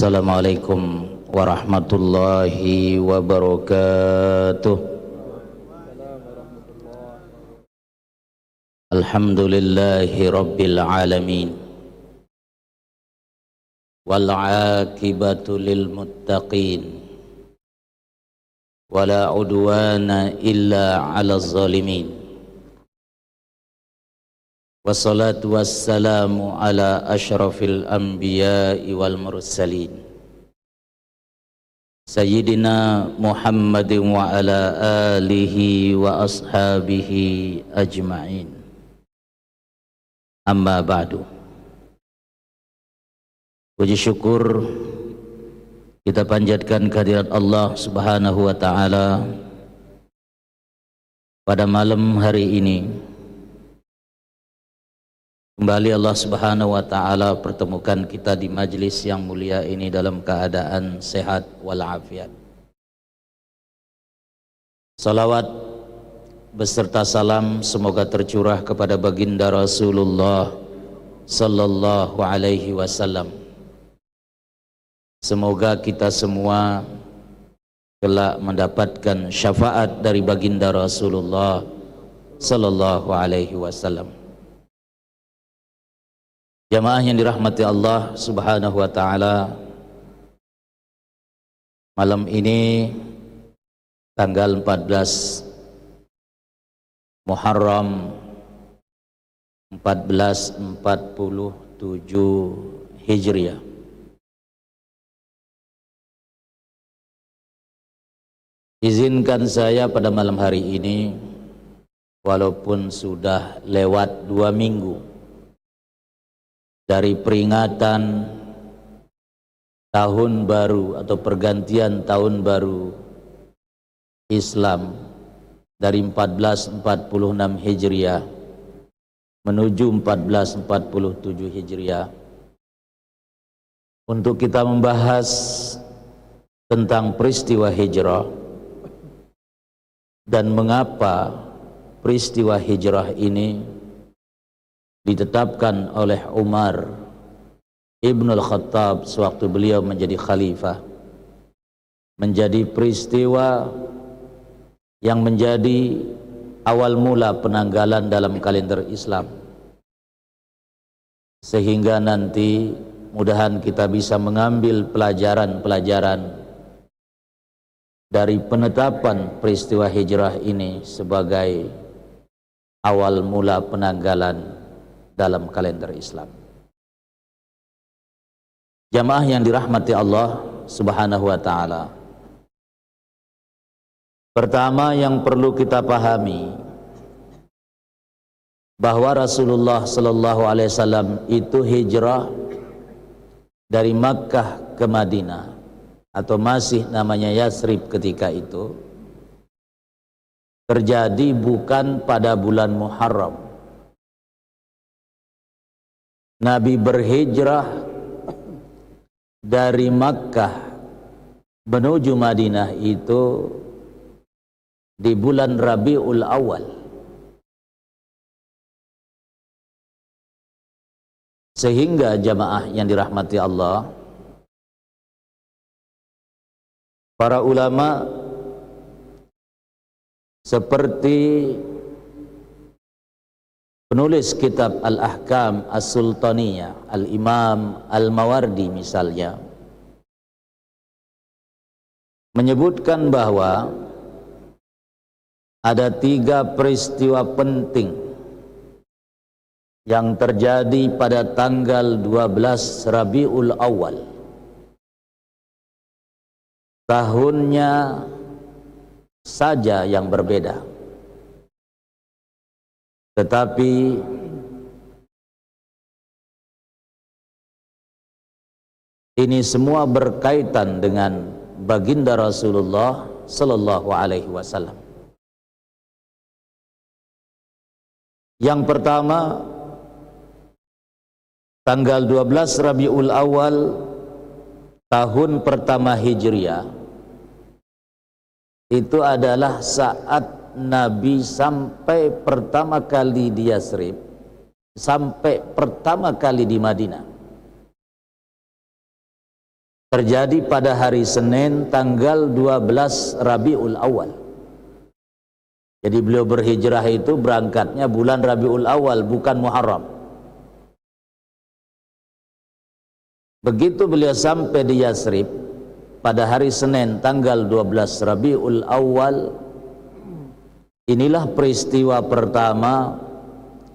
Assalamualaikum warahmatullahi wabarakatuh. Alhamdulillahi rabbil alamin, wal aqibatu lil muttaqin, wala udwana illa 'alal zalimin. Wassalatu wassalamu ala asyrafil anbiya'i wal mursalin Sayyidina Muhammadin wa ala alihi wa ashabihi ajma'in. Amma ba'du. Puji syukur kita panjatkan kehadirat Allah Subhanahu wa ta'ala pada malam hari ini. Kembali Allah Subhanahu wa ta'ala pertemukan kita di majlis yang mulia ini dalam keadaan sehat walafiat. Salawat beserta salam semoga tercurah kepada baginda Rasulullah sallallahu alaihi wasallam. Semoga kita semua kelak mendapatkan syafaat dari baginda Rasulullah sallallahu alaihi wasallam. Jamaah yang dirahmati Allah Subhanahu wa ta'ala, malam ini tanggal 14 Muharram 1447 Hijriah, izinkan saya pada malam hari ini, walaupun sudah lewat 2 minggu dari peringatan tahun baru atau pergantian tahun baru Islam dari 1446 Hijriah menuju 1447 Hijriah, untuk kita membahas tentang peristiwa hijrah dan mengapa peristiwa hijrah ini ditetapkan oleh Umar Ibn al-Khattab sewaktu beliau menjadi khalifah, menjadi peristiwa yang menjadi awal mula penanggalan dalam kalender Islam, sehingga nanti mudahan kita bisa mengambil pelajaran-pelajaran dari penetapan peristiwa hijrah ini sebagai awal mula penanggalan dalam kalender Islam. Jamaah yang dirahmati Allah Subhanahu wa ta'ala, pertama yang perlu kita pahami bahwa Rasulullah sallallahu alaihi wasallam itu hijrah dari Makkah ke Madinah, atau masih namanya Yasrib ketika itu, terjadi bukan pada bulan Muharram. Nabi berhijrah dari Makkah menuju Madinah itu di bulan Rabiul Awal. Sehingga jamaah yang dirahmati Allah, para ulama seperti penulis kitab Al-Ahkam As-Sultaniyah, Al-Imam Al-Mawardi misalnya, menyebutkan bahwa ada 3 peristiwa penting yang terjadi pada tanggal 12 Rabiul Awal. Tahunnya saja yang berbeda, tetapi ini semua berkaitan dengan baginda Rasulullah sallallahu alaihi wasallam. Yang pertama, tanggal 12 Rabiul Awal tahun pertama Hijriah, itu adalah saat Nabi sampai pertama kali di Yasrib, sampai pertama kali di Madinah. terjadi pada hari Senin tanggal 12 Rabiul Awal. Jadi beliau berhijrah itu berangkatnya bulan Rabiul Awal, bukan Muharram. Begitu beliau sampai di Yasrib pada hari Senin tanggal 12 Rabiul Awal, inilah peristiwa pertama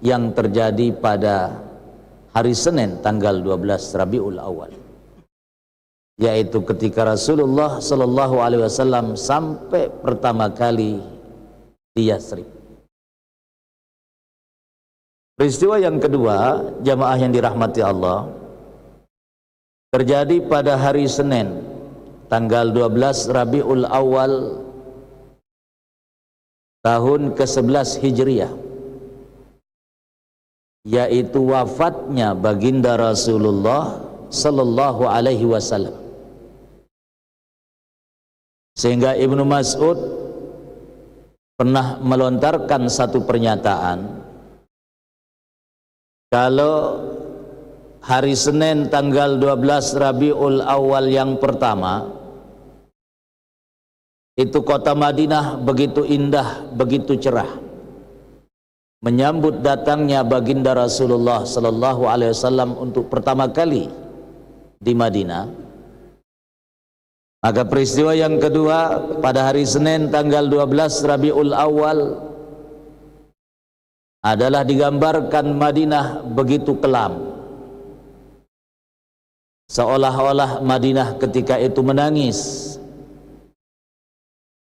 yang terjadi pada hari Senin tanggal 12 Rabiul Awal, yaitu ketika Rasulullah Shallallahu Alaihi Wasallam sampai pertama kali di Yasrib. Peristiwa yang kedua, jamaah yang dirahmati Allah, terjadi pada hari Senin tanggal 12 Rabiul Awal tahun ke-11 Hijriah, yaitu wafatnya baginda Rasulullah Sallallahu Alaihi Wasallam. Sehingga Ibnu Mas'ud pernah melontarkan satu pernyataan, kalau hari Senin tanggal 12 Rabiul Awal yang pertama itu kota Madinah begitu indah, begitu cerah menyambut datangnya baginda Rasulullah Sallallahu Alaihi Wasallam untuk pertama kali di Madinah, maka peristiwa yang kedua pada hari Senin tanggal 12 Rabiul Awal adalah digambarkan Madinah begitu kelam, seolah-olah Madinah ketika itu menangis,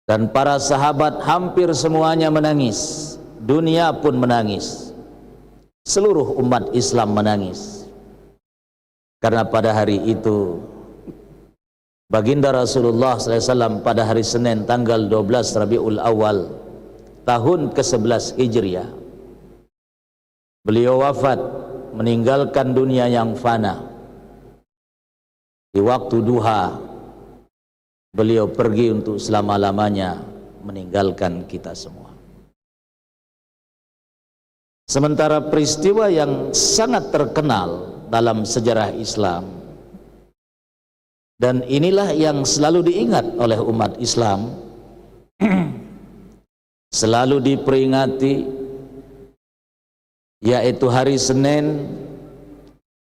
dan para sahabat hampir semuanya menangis, dunia pun menangis, seluruh umat Islam menangis, karena pada hari itu baginda Rasulullah SAW pada hari Senin tanggal 12 Rabiul Awal tahun ke-11 Hijriah, beliau wafat, meninggalkan dunia yang fana. Di waktu duha beliau pergi untuk selama-lamanya meninggalkan kita semua. Sementara peristiwa yang sangat terkenal dalam sejarah Islam, dan inilah yang selalu diingat oleh umat Islam, selalu diperingati, yaitu hari Senin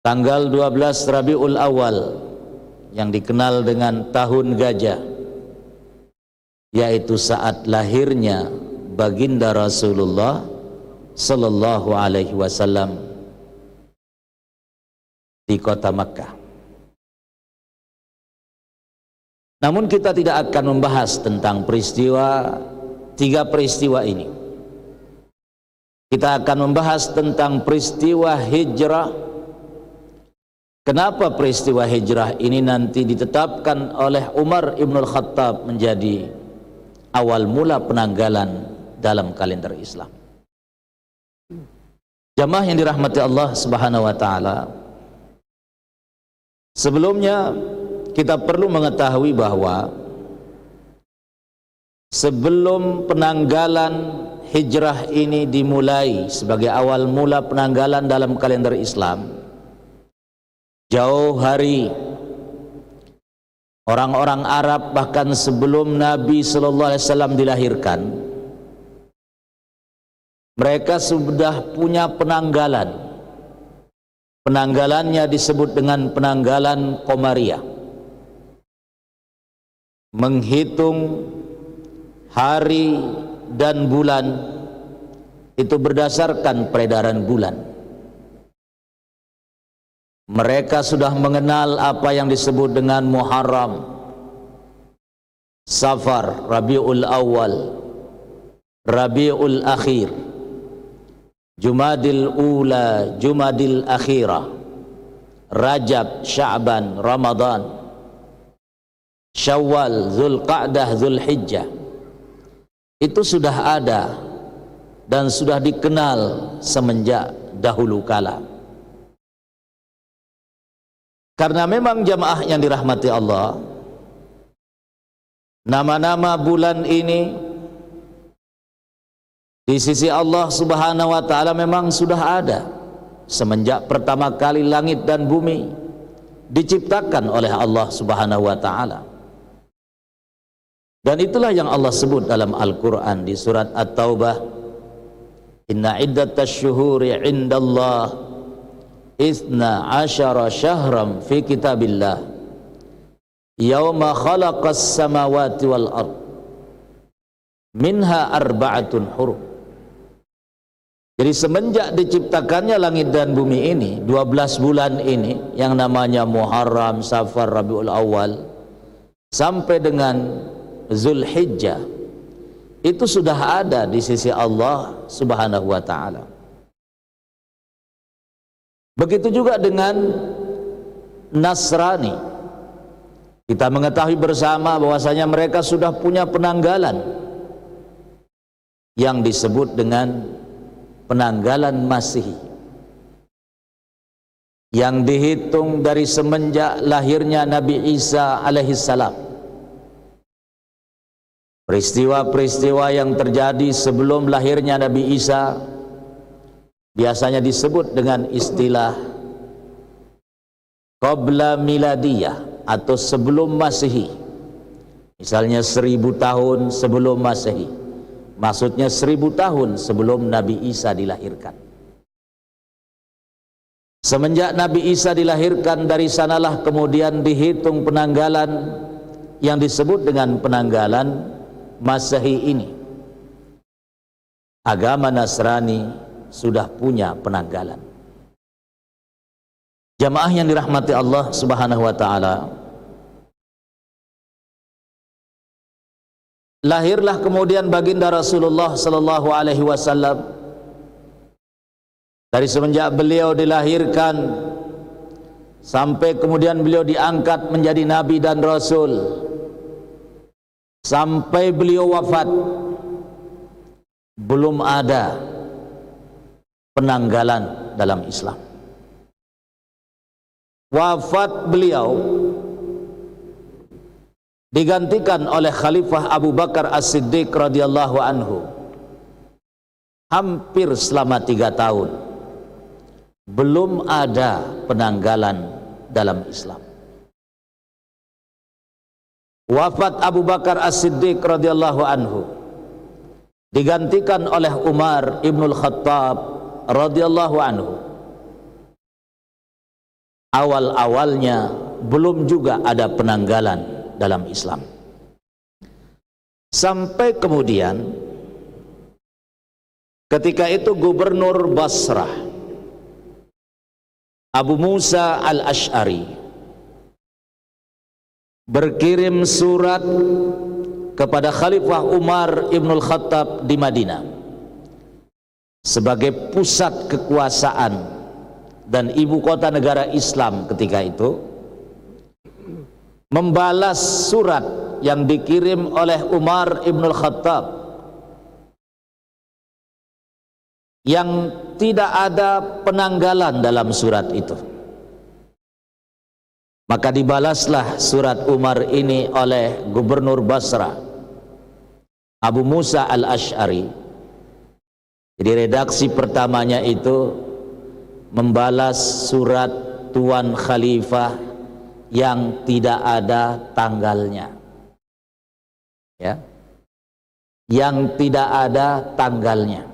tanggal 12 Rabiul Awal yang dikenal dengan tahun gajah, yaitu saat lahirnya baginda Rasulullah Sallallahu Alaihi Wasallam di kota Makkah. Namun kita tidak akan membahas tentang tiga peristiwa ini. Kita akan membahas tentang peristiwa hijrah. Kenapa peristiwa hijrah ini nanti ditetapkan oleh Umar Ibnul Khattab menjadi awal mula penanggalan dalam kalender Islam. Jamaah yang dirahmati Allah Subhanahu wa taala, sebelumnya kita perlu mengetahui bahwa sebelum penanggalan hijrah ini dimulai sebagai awal mula penanggalan dalam kalender Islam, jauh hari orang-orang Arab, bahkan sebelum Nabi Sallallahu Alaihi Wasallam dilahirkan, mereka sudah punya penanggalan. Penanggalannya disebut dengan penanggalan Qamariyah, menghitung hari dan bulan itu berdasarkan peredaran bulan. Mereka sudah mengenal apa yang disebut dengan Muharram, Safar, Rabiul Awal, Rabiul Akhir, Jumadil Ula, Jumadil Akhirah, Rajab, Sya'ban, Ramadan, Syawal, Zulqa'dah, Zulhijjah. Itu sudah ada dan sudah dikenal semenjak dahulu kala. Karena memang jamaah yang dirahmati Allah, nama-nama bulan ini di sisi Allah Subhanahu wa taala memang sudah ada semenjak pertama kali langit dan bumi diciptakan oleh Allah Subhanahu wa taala. Dan itulah yang Allah sebut dalam Al-Qur'an di surat At-Taubah, inna iddatash syuhuri 'indallah itsna asyara syahram fi kitabillah yauma khalaqas samawati wal ard minha arba'atun hurum. Jadi semenjak diciptakannya langit dan bumi ini, 12 bulan ini yang namanya Muharram, Safar, Rabiul Awal sampai dengan Zulhijjah, itu sudah ada di sisi Allah Subhanahu wa taala. Begitu juga dengan Nasrani. Kita mengetahui bersama bahwasanya mereka sudah punya penanggalan yang disebut dengan penanggalan Masehi, yang dihitung dari semenjak lahirnya Nabi Isa alaihissalam. Peristiwa-peristiwa yang terjadi sebelum lahirnya Nabi Isa biasanya disebut dengan istilah qabla miladiyah atau sebelum Masehi. Misalnya 1000 tahun sebelum Masehi, maksudnya 1000 tahun sebelum Nabi Isa dilahirkan. Semenjak Nabi Isa dilahirkan, dari sanalah kemudian dihitung penanggalan yang disebut dengan penanggalan Masehi ini. Agama Nasrani sudah punya penanggalan. Jamaah yang dirahmati Allah Subhanahu wa taala, lahirlah kemudian baginda Rasulullah sallallahu alaihi wasallam. Dari semenjak beliau dilahirkan sampai kemudian beliau diangkat menjadi nabi dan rasul, sampai beliau wafat, belum ada penanggalan dalam Islam. Wafat beliau digantikan oleh Khalifah Abu Bakar As-Siddiq radhiyallahu anhu. Hampir selama 3 tahun belum ada penanggalan dalam Islam. Wafat Abu Bakar As-Siddiq radhiyallahu anhu digantikan oleh Umar Ibnul Khattab radhiyallahu anhu. Awal-awalnya belum juga ada penanggalan dalam Islam. Sampai kemudian ketika itu gubernur Basrah Abu Musa Al-Asy'ari berkirim surat kepada Khalifah Umar Ibnul Khattab di Madinah sebagai pusat kekuasaan dan ibu kota negara Islam ketika itu, membalas surat yang dikirim oleh Umar Ibnul Khattab yang tidak ada penanggalan dalam surat itu. Maka dibalaslah surat Umar ini oleh gubernur Basrah Abu Musa Al-Asy'ari. Jadi redaksi pertamanya itu membalas surat Tuan Khalifah yang tidak ada tanggalnya, ya, yang tidak ada tanggalnya.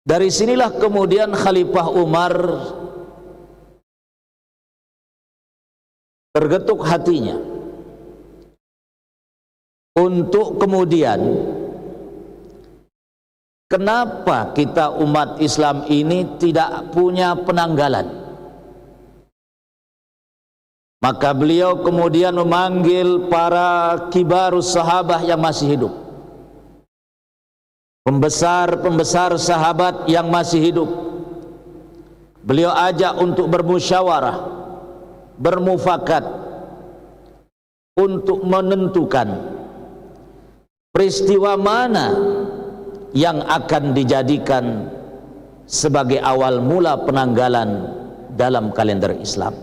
Dari sinilah kemudian Khalifah Umar tergetuk hatinya untuk kemudian, kenapa kita umat Islam ini tidak punya penanggalan? Maka beliau kemudian memanggil para kibarus sahabah yang masih hidup, pembesar-pembesar sahabat yang masih hidup. Beliau ajak untuk bermusyawarah, bermufakat untuk menentukan peristiwa mana yang akan dijadikan sebagai awal mula penanggalan dalam kalender Islam.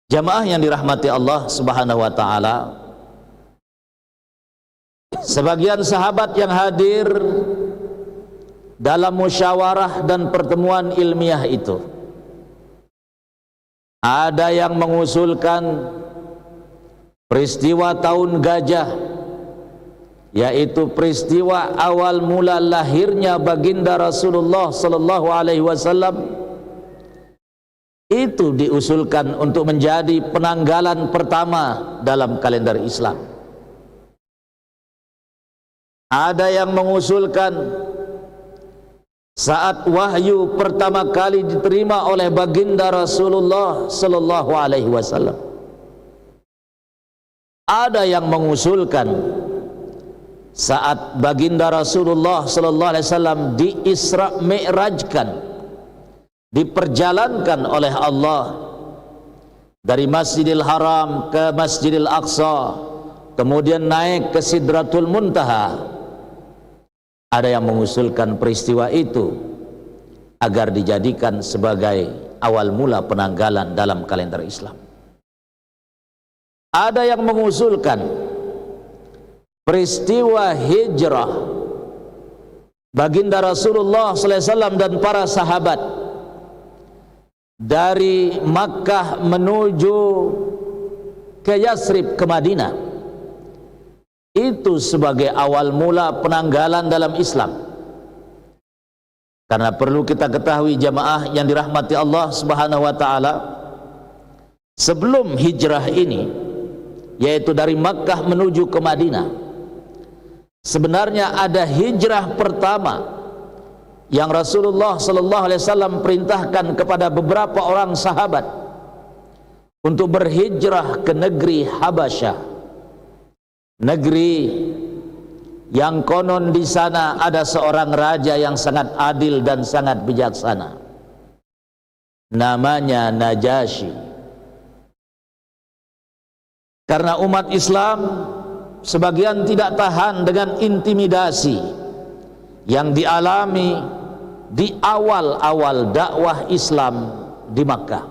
Jamaah yang dirahmati Allah Subhanahu wa taala, sebagian sahabat yang hadir dalam musyawarah dan pertemuan ilmiah itu Ada yang mengusulkan peristiwa tahun gajah, yaitu peristiwa awal mula lahirnya baginda Rasulullah sallallahu alaihi wasallam, itu diusulkan untuk menjadi penanggalan pertama dalam kalender Islam. Ada yang mengusulkan saat wahyu pertama kali diterima oleh baginda Rasulullah sallallahu alaihi wasallam. Ada yang mengusulkan saat baginda Rasulullah sallallahu alaihi wasallam di-Isra Mi'rajkan, diperjalankan oleh Allah dari Masjidil Haram ke Masjidil Aqsa, kemudian naik ke Sidratul Muntaha. Ada yang mengusulkan peristiwa itu agar dijadikan sebagai awal mula penanggalan dalam kalender Islam. Ada yang mengusulkan peristiwa hijrah baginda Rasulullah sallallahu alaihi wasallam dan para sahabat dari Makkah menuju ke Yasrib, ke Madinah, itu sebagai awal mula penanggalan dalam Islam. Karena perlu kita ketahui jamaah yang dirahmati Allah Subhanahu wa taala, sebelum hijrah ini, yaitu dari Makkah menuju ke Madinah, sebenarnya ada hijrah pertama yang Rasulullah sallallahu alaihi wasallam perintahkan kepada beberapa orang sahabat untuk berhijrah ke negeri Habasyah, negeri yang konon di sana ada seorang raja yang sangat adil dan sangat bijaksana, namanya Najasyi. Karena umat Islam sebagian tidak tahan dengan intimidasi yang dialami di awal-awal dakwah Islam di Makkah,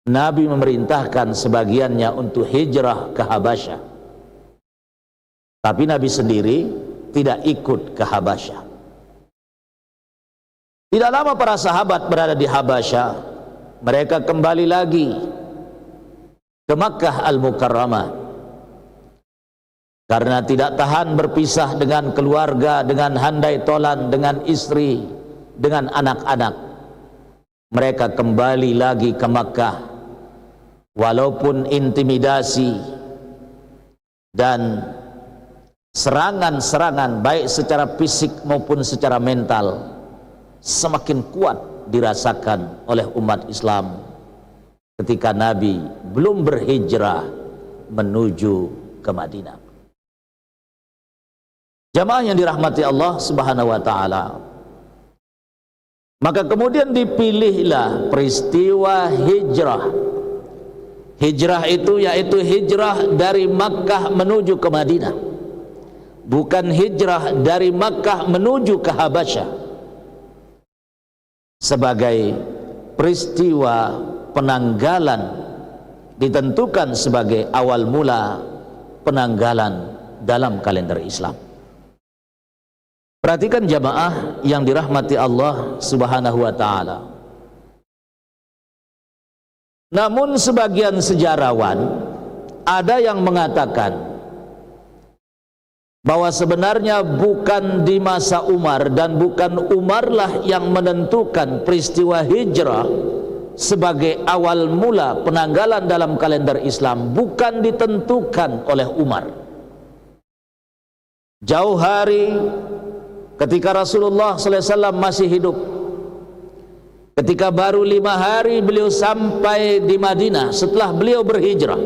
Nabi memerintahkan sebagiannya untuk hijrah ke Habasyah. Tapi Nabi sendiri tidak ikut ke Habasyah. Tidak lama para sahabat berada di Habasyah, mereka kembali lagi ke Makkah Al-Mukarramah karena tidak tahan berpisah dengan keluarga, dengan handai tolan, dengan istri, dengan anak-anak. Mereka kembali lagi ke Makkah walaupun intimidasi dan serangan-serangan baik secara fisik maupun secara mental semakin kuat dirasakan oleh umat Islam ketika Nabi belum berhijrah menuju ke Madinah. Jamaah yang dirahmati Allah Subhanahu wa taala, maka kemudian dipilihlah peristiwa hijrah. Hijrah itu yaitu hijrah dari Makkah menuju ke Madinah, bukan hijrah dari Makkah menuju ke Habasyah, sebagai peristiwa penanggalan, ditentukan sebagai awal mula penanggalan dalam kalender Islam. Perhatikan jamaah yang dirahmati Allah Subhanahu wa taala. Namun sebagian sejarawan ada yang mengatakan bahwa sebenarnya bukan di masa Umar dan bukan Umarlah yang menentukan peristiwa hijrah sebagai awal mula penanggalan dalam kalender Islam, bukan ditentukan oleh Umar. Jauh hari ketika Rasulullah sallallahu alaihi wasallam masih hidup, ketika baru 5 hari beliau sampai di Madinah setelah beliau berhijrah,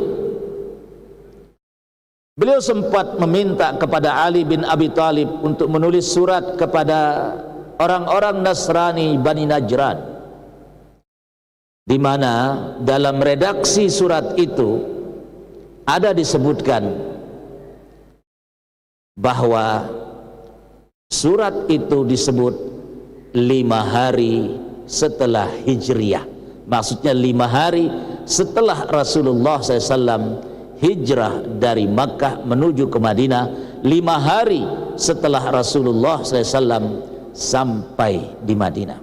beliau sempat meminta kepada Ali bin Abi Thalib untuk menulis surat kepada orang-orang Nasrani Bani Najran, di mana dalam redaksi surat itu ada disebutkan bahwa surat itu disebut 5 hari setelah Hijriyah. Maksudnya 5 hari setelah Rasulullah SAW hijrah dari Makkah menuju ke Madinah, 5 hari setelah Rasulullah SAW sampai di Madinah.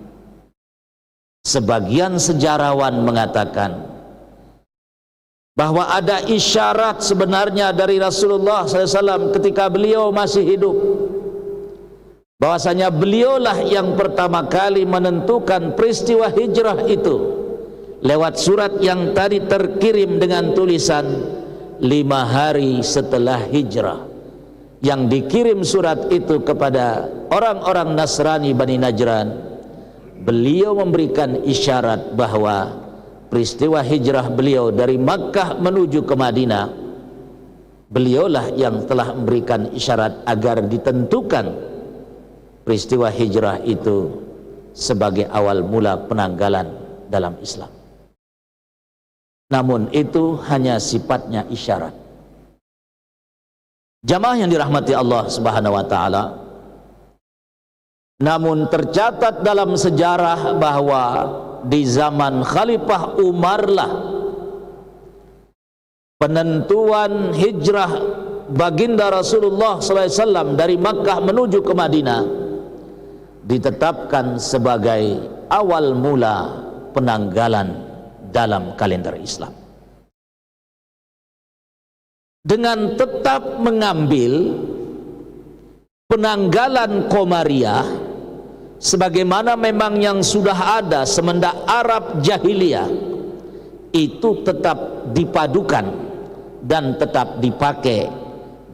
Sebagian sejarawan mengatakan bahwa ada isyarat sebenarnya dari Rasulullah SAW ketika beliau masih hidup, bahwasanya beliaulah yang pertama kali menentukan peristiwa hijrah itu lewat surat yang tadi terkirim dengan tulisan 5 hari setelah hijrah, yang dikirim surat itu kepada orang-orang Nasrani Bani Najran. Beliau memberikan isyarat bahwa peristiwa hijrah beliau dari Makkah menuju ke Madinah, beliaulah yang telah memberikan isyarat agar ditentukan peristiwa hijrah itu sebagai awal mula penanggalan dalam Islam. Namun itu hanya sifatnya isyarat. Jamaah yang dirahmati Allah Subhanahu wa taala, namun tercatat dalam sejarah bahwa di zaman Khalifah Umar lah penentuan hijrah baginda Rasulullah SAW dari Makkah menuju ke Madinah ditetapkan sebagai awal mula penanggalan dalam kalender Islam, dengan tetap mengambil penanggalan Qamariyah sebagaimana memang yang sudah ada semenjak Arab Jahiliyah, itu tetap dipadukan dan tetap dipakai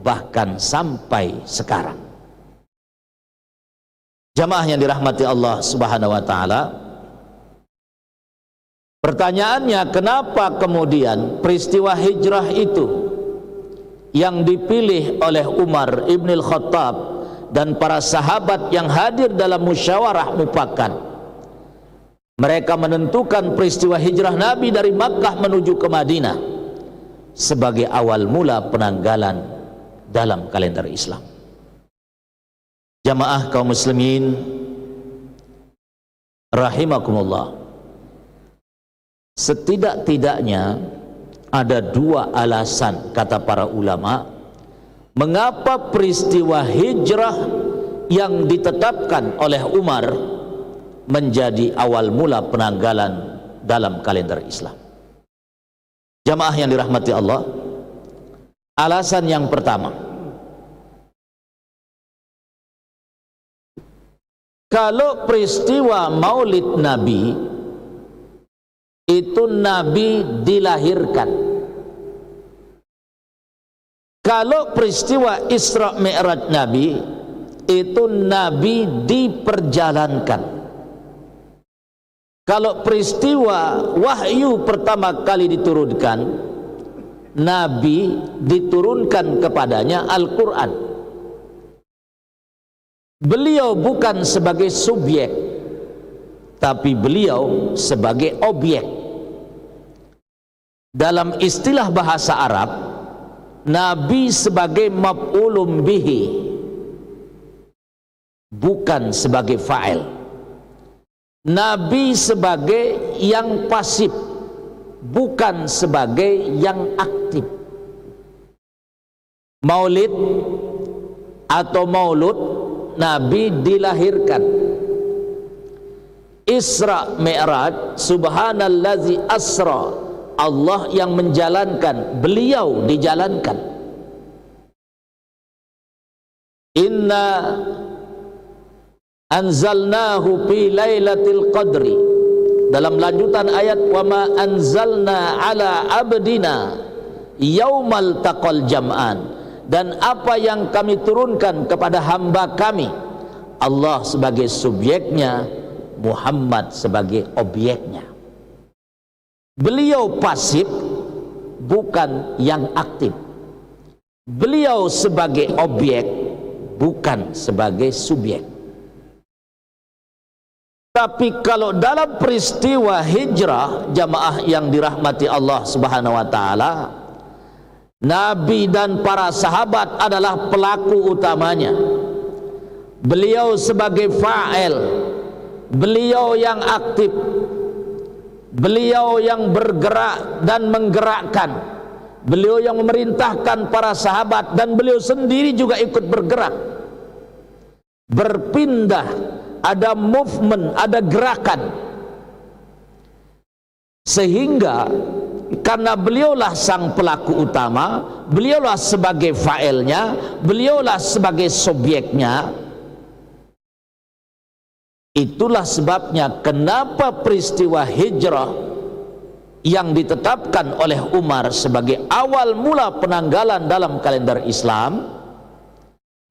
bahkan sampai sekarang. Jamaah yang dirahmati Allah Subhanahu wa taala, pertanyaannya, kenapa kemudian peristiwa hijrah itu yang dipilih oleh Umar Ibn Khattab dan para sahabat yang hadir dalam musyawarah mufakat, mereka menentukan peristiwa hijrah Nabi dari Makkah menuju ke Madinah sebagai awal mula penanggalan dalam kalender Islam? Jamaah kaum muslimin rahimakumullah, setidak-tidaknya ada 2 alasan kata para ulama mengapa peristiwa hijrah yang ditetapkan oleh Umar menjadi awal mula penanggalan dalam kalender Islam. Jamaah yang dirahmati Allah, alasan yang pertama, kalau peristiwa Maulid Nabi itu Nabi dilahirkan, kalau peristiwa Isra Mi'raj Nabi itu Nabi diperjalankan, kalau peristiwa wahyu pertama kali diturunkan, Nabi diturunkan kepadanya Al-Quran. Beliau bukan sebagai subjek, tapi beliau sebagai objek. Dalam istilah bahasa Arab, Nabi sebagai maf'ulun bihi, bukan sebagai fa'il. Nabi sebagai yang pasif, bukan sebagai yang aktif. Maulid atau maulud, Nabi dilahirkan. Isra Mi'raj, subhanallazi asra, Allah yang menjalankan, beliau dijalankan. Inna anzalnahu fi lailatul qadri, dalam lanjutan ayat, wa ma anzalna ala abdina yaumal taqal jam'an, dan apa yang kami turunkan kepada hamba kami, Allah sebagai subjeknya, Muhammad sebagai objeknya. Beliau pasif, bukan yang aktif. Beliau sebagai objek, bukan sebagai subjek. Tapi kalau dalam peristiwa hijrah, jamaah yang dirahmati Allah Subhanahu wa taala, Nabi dan para sahabat adalah pelaku utamanya. Beliau sebagai fa'il, beliau yang aktif, beliau yang bergerak dan menggerakkan, beliau yang memerintahkan para sahabat, dan beliau sendiri juga ikut bergerak, berpindah, ada movement, ada gerakan. Sehingga karena beliaulah sang pelaku utama, beliaulah sebagai fa'ilnya, beliaulah sebagai subjeknya. Itulah sebabnya kenapa peristiwa hijrah yang ditetapkan oleh Umar sebagai awal mula penanggalan dalam kalender Islam,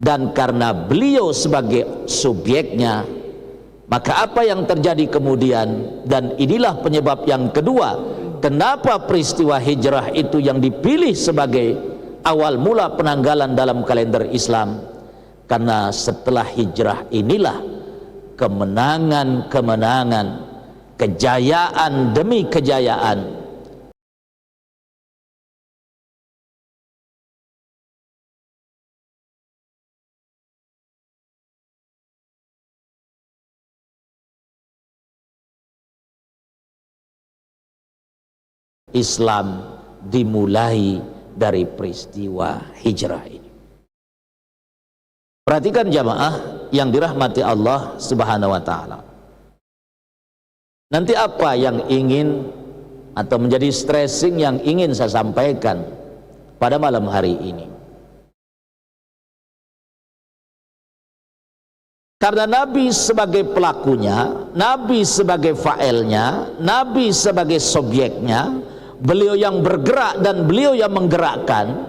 dan karena beliau sebagai subjeknya, maka apa yang terjadi kemudian, dan inilah penyebab yang kedua kenapa peristiwa hijrah itu yang dipilih sebagai awal mula penanggalan dalam kalender Islam, karena setelah hijrah inilah kemenangan-kemenangan, kejayaan demi kejayaan Islam dimulai dari peristiwa hijrah ini. Perhatikan jamaah yang dirahmati Allah Subhanahu wa taala. Nanti apa yang ingin atau menjadi stressing yang ingin saya sampaikan pada malam hari ini? Karena Nabi sebagai pelakunya, Nabi sebagai fa'ilnya, Nabi sebagai subjeknya, beliau yang bergerak dan beliau yang menggerakkan,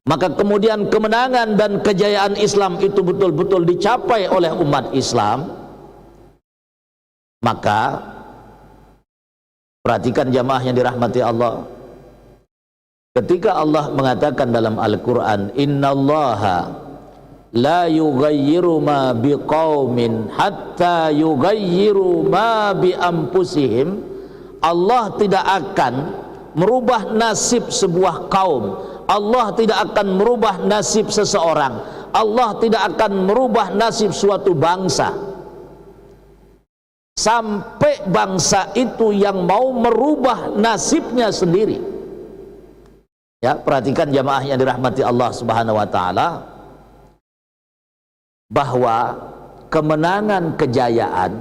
maka kemudian kemenangan dan kejayaan Islam itu betul-betul dicapai oleh umat Islam. Maka perhatikan jamaah yang dirahmati Allah, ketika Allah mengatakan dalam Al-Quran, innallaha la yughayyiru ma biqaumin hatta yughayyiru ma bi anfusihim, Allah tidak akan merubah nasib sebuah kaum, Allah tidak akan merubah nasib seseorang, Allah tidak akan merubah nasib suatu bangsa sampai bangsa itu yang mau merubah nasibnya sendiri. Ya, perhatikan jamaah yang dirahmati Allah Subhanahu wa taala, bahwa kemenangan kejayaan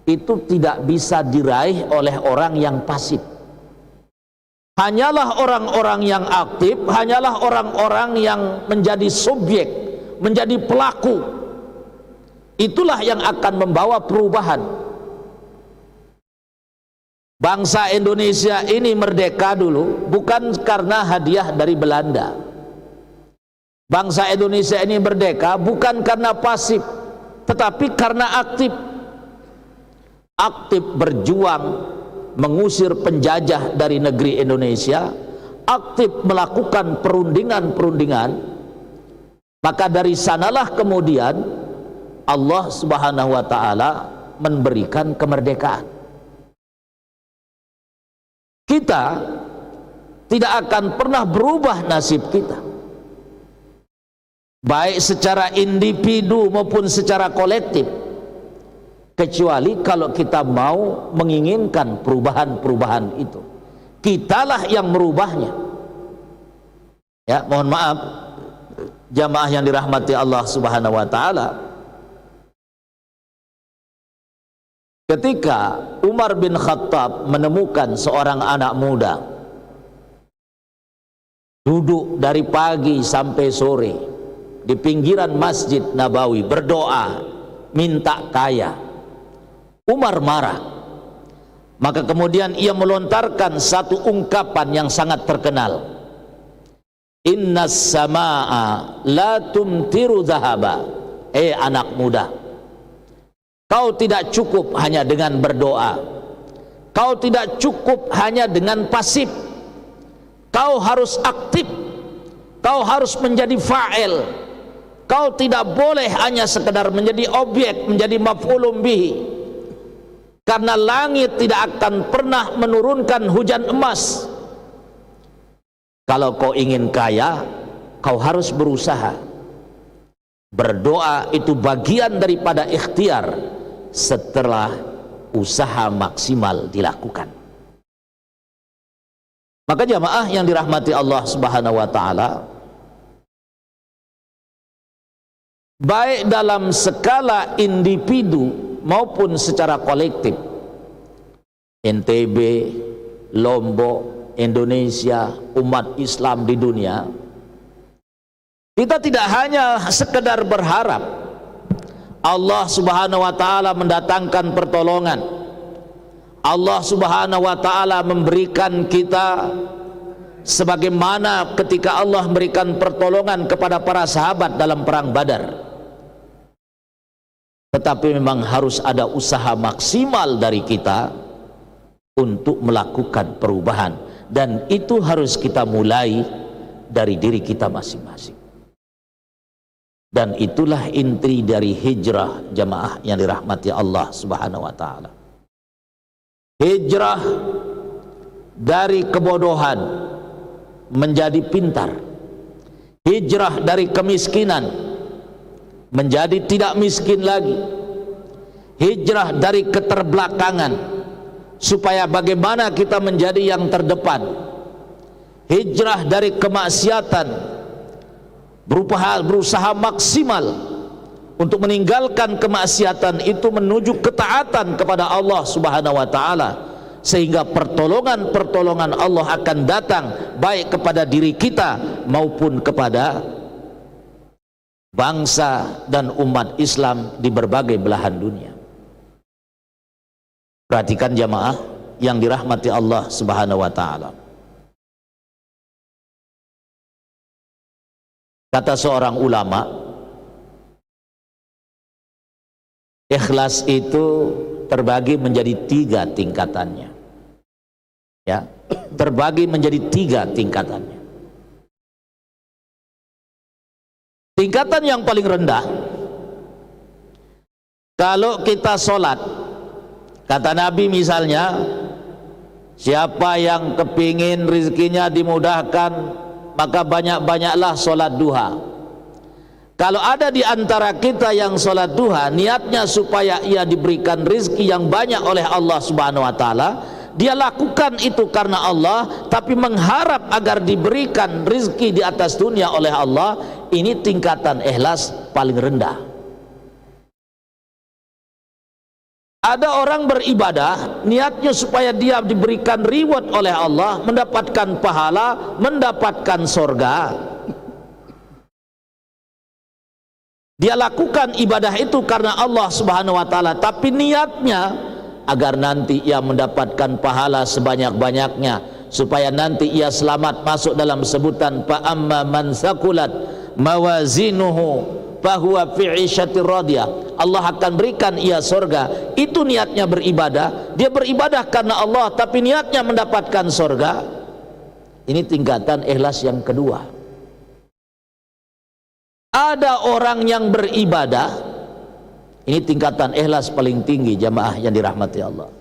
itu tidak bisa diraih oleh orang yang pasif. Hanyalah orang-orang yang aktif, hanyalah orang-orang yang menjadi subjek, menjadi pelaku, itulah yang akan membawa perubahan. Bangsa Indonesia ini merdeka dulu bukan karena hadiah dari Belanda. Bangsa Indonesia ini merdeka bukan karena pasif, tetapi karena aktif. Aktif berjuang mengusir penjajah dari negeri Indonesia, aktif melakukan perundingan-perundingan. Maka dari sanalah kemudian Allah Subhanahu wa taala memberikan kemerdekaan. Kita tidak akan pernah berubah nasib kita, baik secara individu maupun secara kolektif, kecuali kalau kita mau menginginkan perubahan-perubahan itu. Kitalah yang merubahnya. Ya, mohon maaf jamaah yang dirahmati Allah Subhanahu wa taala, ketika Umar bin Khattab menemukan seorang anak muda duduk dari pagi sampai sore di pinggiran Masjid Nabawi berdoa minta kaya, Umar marah. Maka kemudian ia melontarkan satu ungkapan yang sangat terkenal, innas samaa la tumtiru dhahaba. Anak muda, kau tidak cukup hanya dengan berdoa, kau tidak cukup hanya dengan pasif, kau harus aktif, kau harus menjadi fa'il. Kau tidak boleh hanya sekedar menjadi objek, menjadi maf'ulun bihi. Karena langit tidak akan pernah menurunkan hujan emas. Kalau kau ingin kaya, kau harus berusaha. Berdoa itu bagian daripada ikhtiar setelah usaha maksimal dilakukan. Maka jamaah yang dirahmati Allah Subhanahu wa taala, baik dalam skala individu maupun secara kolektif, NTB, Lombok, Indonesia, umat Islam di dunia, kita tidak hanya sekedar berharap Allah Subhanahu wa taala mendatangkan pertolongan, Allah Subhanahu wa taala memberikan kita sebagaimana ketika Allah memberikan pertolongan kepada para sahabat dalam perang Badar. Tetapi memang harus ada usaha maksimal dari kita untuk melakukan perubahan, dan itu harus kita mulai dari diri kita masing-masing. Dan itulah inti dari hijrah, jamaah yang dirahmati Allah Subhanahu wa taala. Hijrah dari kebodohan menjadi pintar, hijrah dari kemiskinan menjadi tidak miskin lagi, hijrah dari keterbelakangan supaya bagaimana kita menjadi yang terdepan, hijrah dari kemaksiatan berusaha maksimal untuk meninggalkan kemaksiatan itu menuju ketaatan kepada Allah Subhanahu wa taala, sehingga pertolongan Allah akan datang baik kepada diri kita maupun kepada bangsa dan umat Islam di berbagai belahan dunia. Perhatikan jamaah yang dirahmati Allah Subhanahu wa taala. Kata seorang ulama, ikhlas itu terbagi menjadi 3 tingkatannya. Ya, terbagi menjadi 3 tingkatannya. Tingkatan yang paling rendah, kalau kita sholat, kata Nabi misalnya, siapa yang kepingin rezekinya dimudahkan, maka banyak-banyaklah sholat duha. Kalau ada di antara kita yang sholat duha, niatnya supaya ia diberikan rezeki yang banyak oleh Allah Subhanahu wa taala, dia lakukan itu karena Allah, tapi mengharap agar diberikan rezeki di atas dunia oleh Allah. Ini tingkatan ikhlas paling rendah. Ada orang beribadah niatnya supaya dia diberikan reward oleh Allah, mendapatkan pahala, mendapatkan sorga. Dia lakukan ibadah itu karena Allah Subhanahu wa taala, tapi niatnya agar nanti ia mendapatkan pahala sebanyak-banyaknya, supaya nanti ia selamat masuk dalam sebutan fa amma man saqulat mawazinuhu fahuwa fi 'isyatir radiyah. Allah akan berikan ia surga. Itu niatnya beribadah. Dia beribadah karena Allah, tapi niatnya mendapatkan surga. Ini tingkatan ikhlas yang kedua. Ada orang yang beribadah, ini tingkatan ikhlas paling tinggi, jamaah yang dirahmati Allah.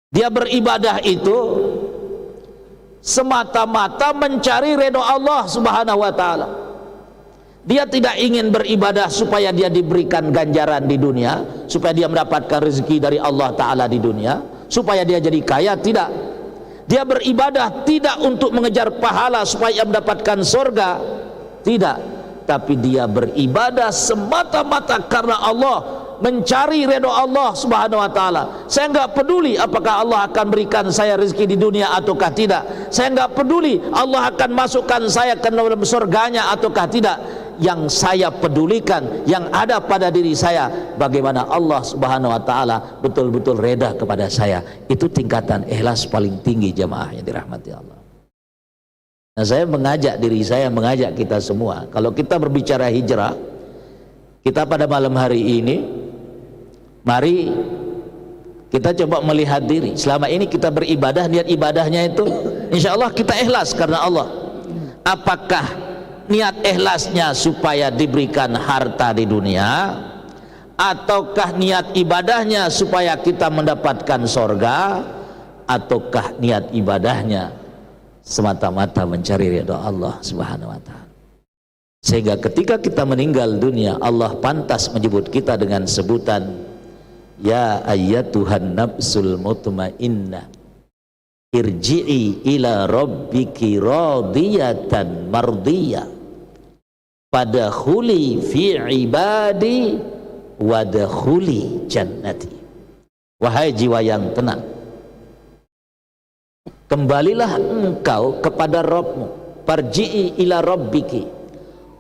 Dia beribadah itu semata-mata mencari ridho Allah Subhanahu wa taala. Dia tidak ingin beribadah supaya dia diberikan ganjaran di dunia, supaya dia mendapatkan rezeki dari Allah taala di dunia, supaya dia jadi kaya, tidak. Dia beribadah tidak untuk mengejar pahala supaya mendapatkan surga, tidak. Tapi dia beribadah semata-mata karena Allah, mencari ridho Allah Subhanahu wa taala. Saya enggak peduli apakah Allah akan berikan saya rezeki di dunia ataukah tidak. Saya enggak peduli Allah akan masukkan saya ke dalam surganya ataukah tidak. Yang saya pedulikan, yang ada pada diri saya, bagaimana Allah Subhanahu wa taala betul-betul reda kepada saya. Itu tingkatan ikhlas paling tinggi, jamaah yang dirahmati Allah. Nah, saya mengajak diri saya, mengajak kita semua, kalau kita berbicara hijrah, kita pada malam hari ini, mari kita coba melihat diri. Selama ini kita beribadah, niat ibadahnya itu insya Allah kita ikhlas karena Allah. Apakah niat ikhlasnya supaya diberikan harta di dunia, ataukah niat ibadahnya supaya kita mendapatkan sorga, ataukah niat ibadahnya semata-mata mencari ridha Allah Subhanahu wa taala. Sehingga ketika kita meninggal dunia, Allah pantas menyebut kita dengan sebutan ya ayyatuhan nafsul mutmainnah irji'i ila rabbiki radiyatan mardiyah fadkhuli fi ibadi wadkhuli jannati. Wahai jiwa yang tenang, kembalilah engkau kepada Rabbmu, farji'i ila rabbiki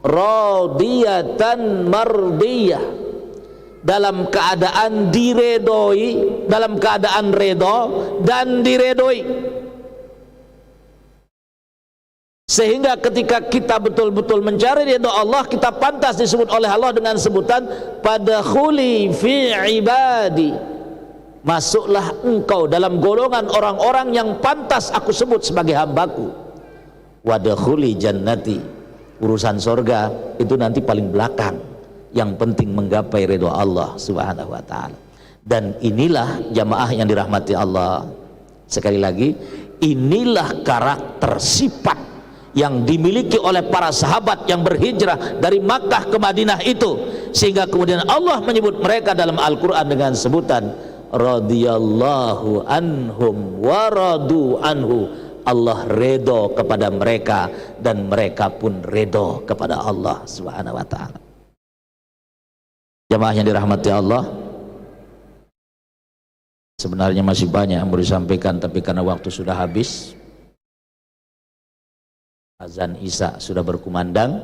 radiyatan mardiyah, dalam keadaan diredoi, dalam keadaan redo dan diredoi. Sehingga ketika kita betul-betul mencari ridha Allah, kita pantas disebut oleh Allah dengan sebutan padkhuli fi ibadi, masuklah engkau dalam golongan orang-orang yang pantas aku sebut sebagai hambaku. Wadkhuli jannati, urusan sorga itu nanti paling belakang, yang penting menggapai ridha Allah subhanahu wa ta'ala. Dan inilah jamaah yang dirahmati Allah, sekali lagi, inilah karakter sifat yang dimiliki oleh para sahabat yang berhijrah dari Makkah ke Madinah itu, sehingga kemudian Allah menyebut mereka dalam Al-Quran dengan sebutan radhiyallahu anhum wa radu anhu. Allah redho kepada mereka dan mereka pun redho kepada Allah subhanahu wa ta'ala. Jamaah yang dirahmati Allah, sebenarnya masih banyak yang mau disampaikan, tapi karena waktu sudah habis, azan Isya sudah berkumandang.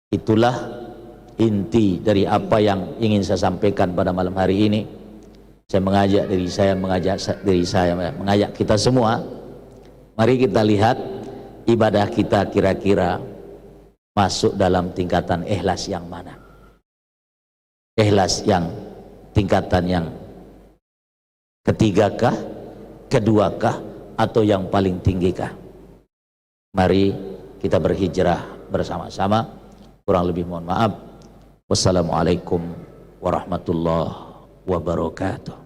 Itulah inti dari apa yang ingin saya sampaikan pada malam hari ini. Saya mengajak diri saya, mengajak kita semua, mari kita lihat ibadah kita kira-kira masuk dalam tingkatan ikhlas yang mana. Ikhlas yang tingkatan yang ketigakah, keduakah, atau yang paling tinggikah? Mari kita berhijrah bersama-sama. Kurang lebih mohon maaf. Wassalamualaikum warahmatullahi wabarakatuh.